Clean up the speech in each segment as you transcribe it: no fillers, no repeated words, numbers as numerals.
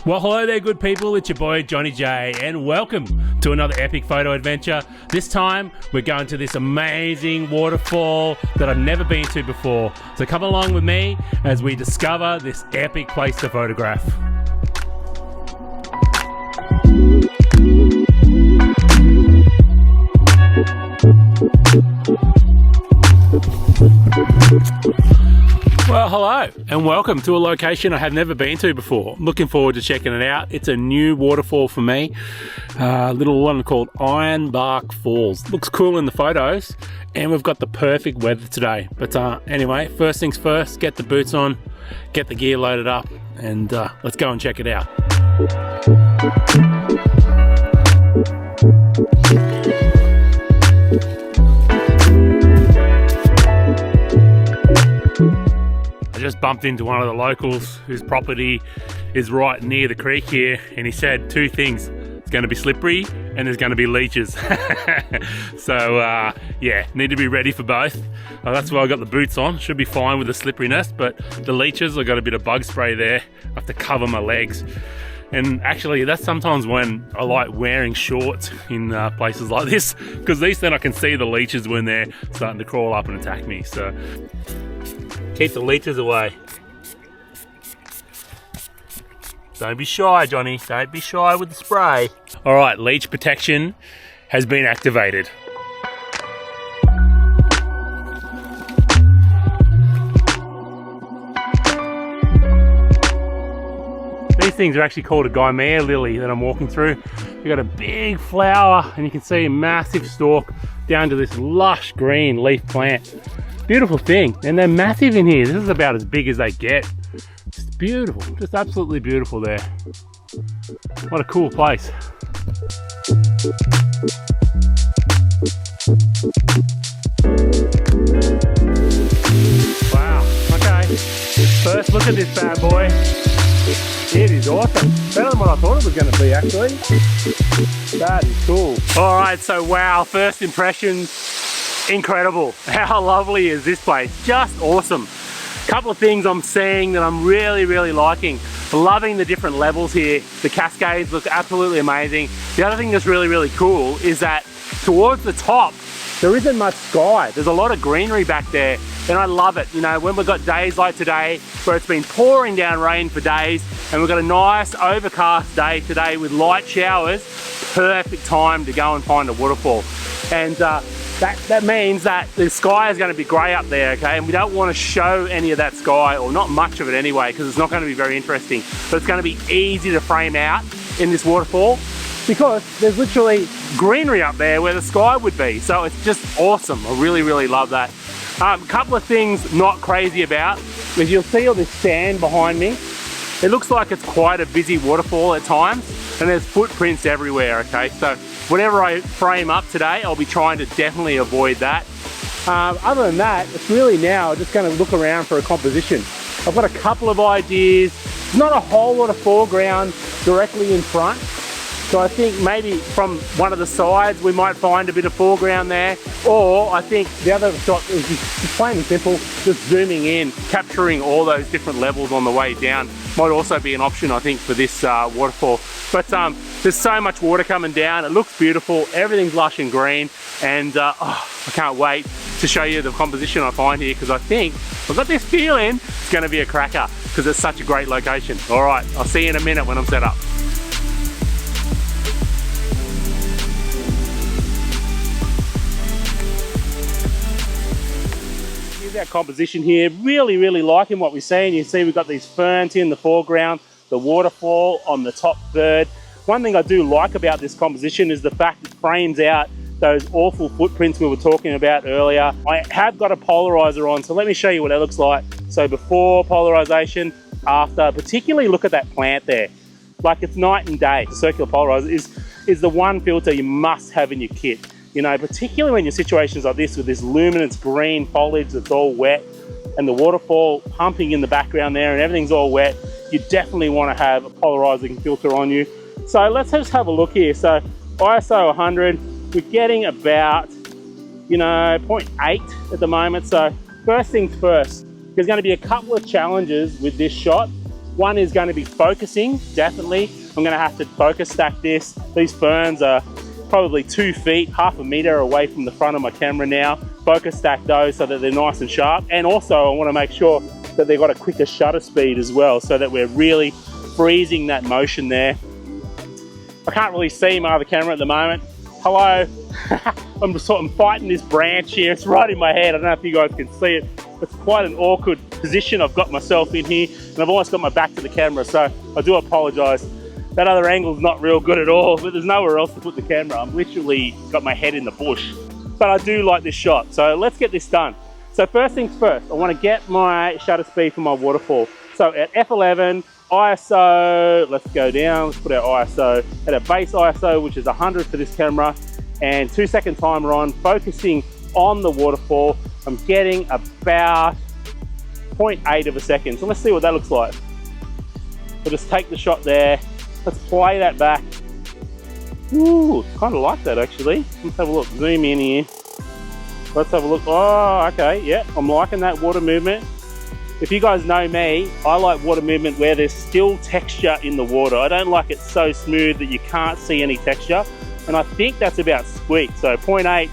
Well, hello there, good people. It's your boy Johny-J, and welcome to another epic photo adventure. This time, we're going to this amazing waterfall that I've never been to before. So come along with me as we discover this epic place to photograph. Well, hello and welcome to a location I have never been to before. Looking forward to checking it out. It's a new waterfall for me, a little one called Ironbark Falls. Looks cool in the photos, and we've got the perfect weather today. But anyway, first things first, get the boots on, get the gear loaded up, and let's go and check it out. Just bumped into one of the locals whose property is right near the creek here, and he said two things: it's going to be slippery and there's going to be leeches. So yeah, need to be ready for both. That's why I got the boots on. Should be fine with the slipperiness, but the leeches, I got a bit of bug spray there. I have to cover my legs. And actually, that's sometimes when I like wearing shorts in places like this, because at least then I can see the leeches when they're starting to crawl up and attack me. So keep the leeches away. Don't be shy, Johnny. Don't be shy with the spray. All right, leech protection has been activated. These things are actually called a Gymea lily that I'm walking through. We've got a big flower, and you can see a massive stalk down to this lush green leaf plant. Beautiful thing, and they're massive in here. This is about as big as they get. Just beautiful, just absolutely beautiful there. What a cool place. Wow, okay. First look at this bad boy. It is awesome. Better than what I thought it was going to be, actually. That is cool. All right, so wow, first impressions, incredible. How lovely is this place? Just awesome. Couple of things I'm seeing that I'm really liking. Loving the different levels here. The cascades look absolutely amazing. The other thing that's really cool is that towards the top, there isn't much sky. There's a lot of greenery back there, and I love it. You know, when we've got days like today, where it's been pouring down rain for days, and we've got a nice overcast day today with light showers, perfect time to go and find a waterfall. And that means that the sky is going to be grey up there, okay? And we don't want to show any of that sky, or not much of it anyway, because it's not going to be very interesting. But it's going to be easy to frame out in this waterfall, because there's literally greenery up there where the sky would be. So it's just awesome. I really love that. A couple of things not crazy about is you'll see all this sand behind me. It looks like it's quite a busy waterfall at times, and there's footprints everywhere, okay? So whatever I frame up today, I'll be trying to definitely avoid that. Other than that, it's really now just going to look around for a composition. I've got a couple of ideas. There's not a whole lot of foreground directly in front. So I think maybe from one of the sides we might find a bit of foreground there, or I think the other shot is just plain and simple, just zooming in, capturing all those different levels on the way down. Might also be an option, I think, for this waterfall. But there's so much water coming down. It looks beautiful. Everything's lush and green, and I can't wait to show you the composition I find here, because I think I've got this feeling it's going to be a cracker, because it's such a great location. All right, I'll see you in a minute when I'm set up. Our composition here, really liking what we're seeing. You see we've got these ferns here in the foreground, the waterfall on the top third. One thing I do like about this composition is the fact it frames out those awful footprints we were talking about earlier. I have got a polarizer on, so let me show you what it looks like. So before polarization, after, particularly look at that plant there. Like, it's night and day. The circular polarizer is the one filter you must have in your kit. You know, particularly when you're in situations like this with this luminous green foliage that's all wet, and the waterfall pumping in the background there and everything's all wet, you definitely want to have a polarizing filter on you. So let's just have a look here. So ISO 100, we're getting about, you know, 0.8 at the moment. So first things first, there's going to be a couple of challenges with this shot. One is going to be focusing, definitely. I'm going to have to focus stack this. These ferns are probably 2 feet, half a meter away from the front of my camera now. Focus stack those so that they're nice and sharp. And also I want to make sure that they've got a quicker shutter speed as well, so that we're really freezing that motion there. I can't really see my other camera at the moment. Hello. I'm fighting this branch here. It's right in my head. I don't know if you guys can see it. It's quite an awkward position I've got myself in here, and I've almost got my back to the camera, so I do apologize. That other angle's not real good at all, but there's nowhere else to put the camera. I'm literally got my head in the bush. But I do like this shot, so let's get this done. So first things first, I want to get my shutter speed for my waterfall. So at f11, ISO, let's go down, let's put our ISO at a base ISO, which is 100 for this camera, and 2-second timer on, focusing on the waterfall. I'm getting about 0.8 of a second. So let's see what that looks like. We'll just take the shot there. Let's play that back. Ooh, kind of like that actually. Let's have a look, zoom in here. Let's have a look. Oh, okay, yeah, I'm liking that water movement. If you guys know me, I like water movement where there's still texture in the water. I don't like it so smooth that you can't see any texture. And I think that's about sweet. So 0.8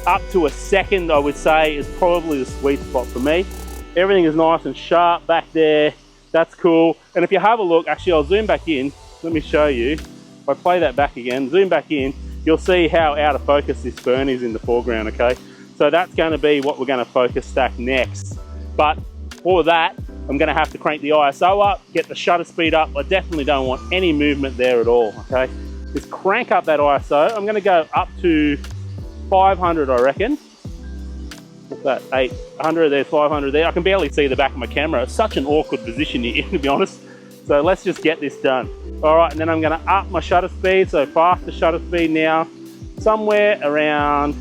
up to a second, I would say, is probably the sweet spot for me. Everything is nice and sharp back there. That's cool. And if you have a look, actually I'll zoom back in. Let me show you. If I play that back again, zoom back in, you'll see how out of focus this fern is in the foreground, okay? So that's going to be what we're going to focus stack next. But for that, I'm going to have to crank the ISO up, get the shutter speed up. I definitely don't want any movement there at all, okay? Just crank up that ISO. I'm going to go up to 500, I reckon. What's that? 800 there, 500 there. I can barely see the back of my camera. It's such an awkward position here, to be honest. So let's just get this done. All right, and then I'm going to up my shutter speed. So faster shutter speed now, somewhere around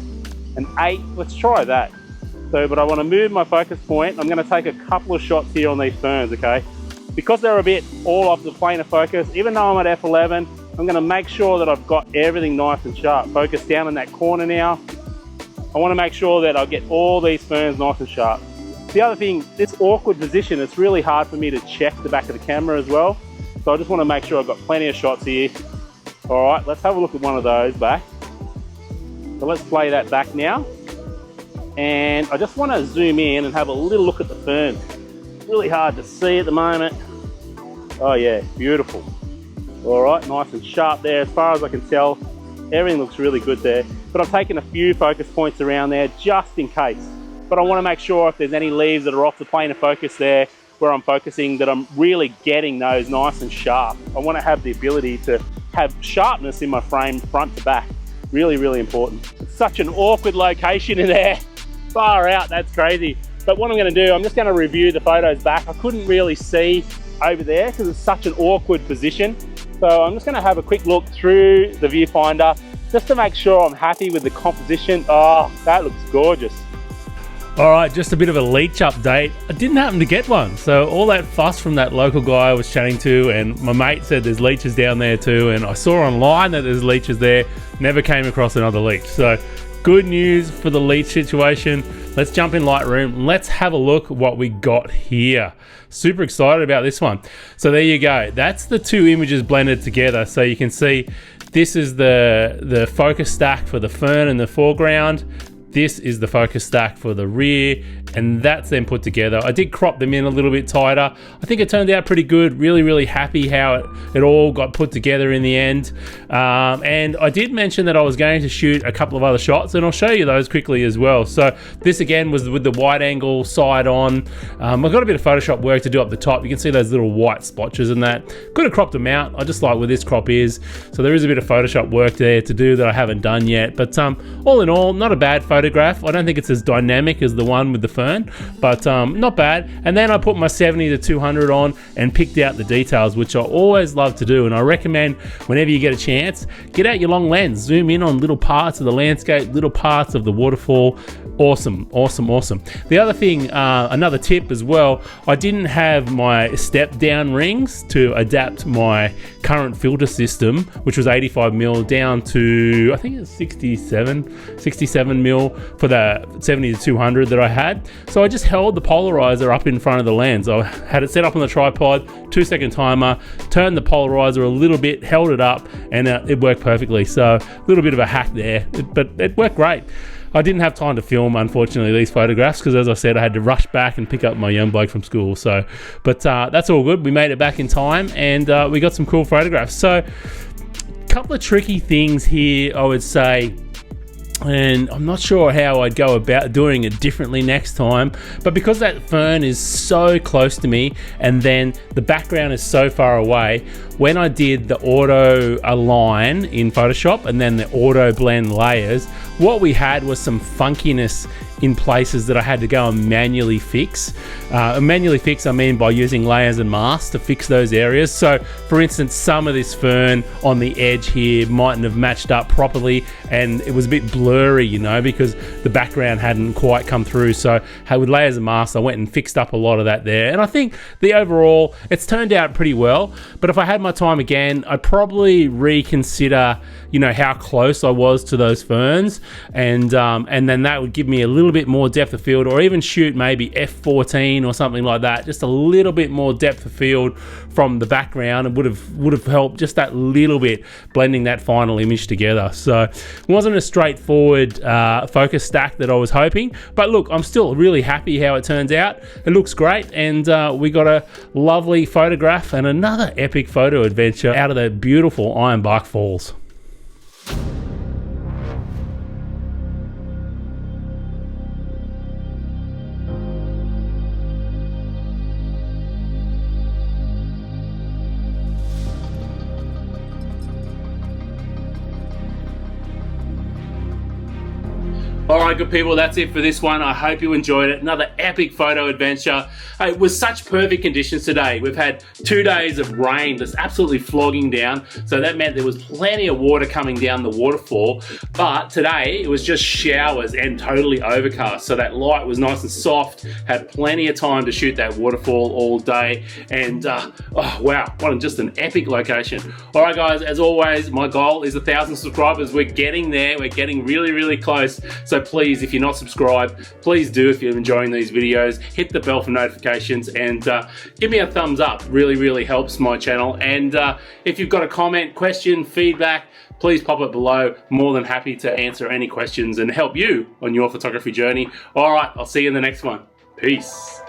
an 8. Let's try that. So, but I want to move my focus point. I'm going to take a couple of shots here on these ferns, okay? Because they're a bit all off the plane of focus, even though I'm at f11, I'm going to make sure that I've got everything nice and sharp. Focus down in that corner now. I want to make sure that I get all these ferns nice and sharp. The other thing, this awkward position, it's really hard for me to check the back of the camera as well. So I just want to make sure I've got plenty of shots here. All right, let's have a look at one of those back. So let's play that back now. And I just want to zoom in and have a little look at the fern. Really hard to see at the moment. Oh yeah, beautiful. All right, nice and sharp there. As far as I can tell, everything looks really good there. But I've taken a few focus points around there just in case. But I want to make sure if there's any leaves that are off the plane of focus there where I'm focusing, that I'm really getting those nice and sharp. I want to have the ability to have sharpness in my frame front to back. Really, really important. It's such an awkward location in there. Far out, that's crazy. But what I'm going to do, I'm just going to review the photos back. I couldn't really see over there because it's such an awkward position. So I'm just going to have a quick look through the viewfinder just to make sure I'm happy with the composition. Oh, that looks gorgeous. All right, just a bit of a leech update. I didn't happen to get one. So all that fuss from that local guy I was chatting to, and my mate said there's leeches down there too, and I saw online that there's leeches there, never came across another leech. So good news for the leech situation. Let's jump in Lightroom. Let's have a look at what we got here. Super excited about this one. So there you go. That's the two images blended together. So you can see this is the focus stack for the fern in the foreground. This is the focus stack for the rear, and that's then put together. I did crop them in a little bit tighter. I think it turned out pretty good. Really, really happy how it all got put together in the end. And I did mention that I was going to shoot a couple of other shots, and I'll show you those quickly as well. So this again was with the wide angle side on. I've got a bit of Photoshop work to do up the top. You can see those little white splotches and that. Could have cropped them out. I just like where this crop is. So there is a bit of Photoshop work there to do that I haven't done yet. But all in all, not a bad photograph. I don't think it's as dynamic as the one with the fern, but not bad. And then I put my 70 to 200 on and picked out the details, which I always love to do. And I recommend whenever you get a chance, get out your long lens, zoom in on little parts of the landscape, little parts of the waterfall, Awesome, awesome, awesome. The other thing, another tip as well, I didn't have my step down rings to adapt my current filter system, which was 85mm down to, I think it's 67mm for the 70 to 200 that I had. So I just held the polarizer up in front of the lens. I had it set up on the tripod, 2-second timer, turned the polarizer a little bit, held it up, and it worked perfectly. So a little bit of a hack there, but it worked great. I didn't have time to film, unfortunately, these photographs because, as I said, I had to rush back and pick up my young bloke from school. So, but that's all good. We made it back in time, and we got some cool photographs. So, a couple of tricky things here, I would say. And I'm not sure how I'd go about doing it differently next time, but because that fern is so close to me and then the background is so far away, when I did the auto align in Photoshop and then the auto blend layers, what we had was some funkiness in places that I had to go and manually fix. Manually fix, I mean by using layers and masks to fix those areas. So for instance, some of this fern on the edge here mightn't have matched up properly and it was a bit blurry, you know, because the background hadn't quite come through. So with layers and masks, I went and fixed up a lot of that there. And I think the overall, it's turned out pretty well. But if I had my time again, I'd probably reconsider, you know, how close I was to those ferns, and then that would give me a little bit more depth of field, or even shoot maybe f14 or something like that, just a little bit more depth of field from the background, and would have helped just that little bit, blending that final image together. So it wasn't a straightforward focus stack that I was hoping, but look, I'm still really happy how it turns out. It looks great, and we got a lovely photograph and another epic photo adventure out of the beautiful Ironbark Falls. Alright, good people, that's it for this one. I hope you enjoyed it. Another epic photo adventure. It was such perfect conditions today. We've had 2 days of rain that's absolutely flogging down, so that meant there was plenty of water coming down the waterfall. But today it was just showers and totally overcast, so that light was nice and soft, had plenty of time to shoot that waterfall all day, and oh wow, what just an epic location. Alright guys, as always, my goal is 1,000 subscribers. We're getting there, we're getting really, really close. So please, if you're not subscribed, please do. If you're enjoying these videos, hit the bell for notifications and give me a thumbs up. Really, really helps my channel. And if you've got a comment, question, feedback, please pop it below. More than happy to answer any questions and help you on your photography journey. All right, I'll see you in the next one. Peace.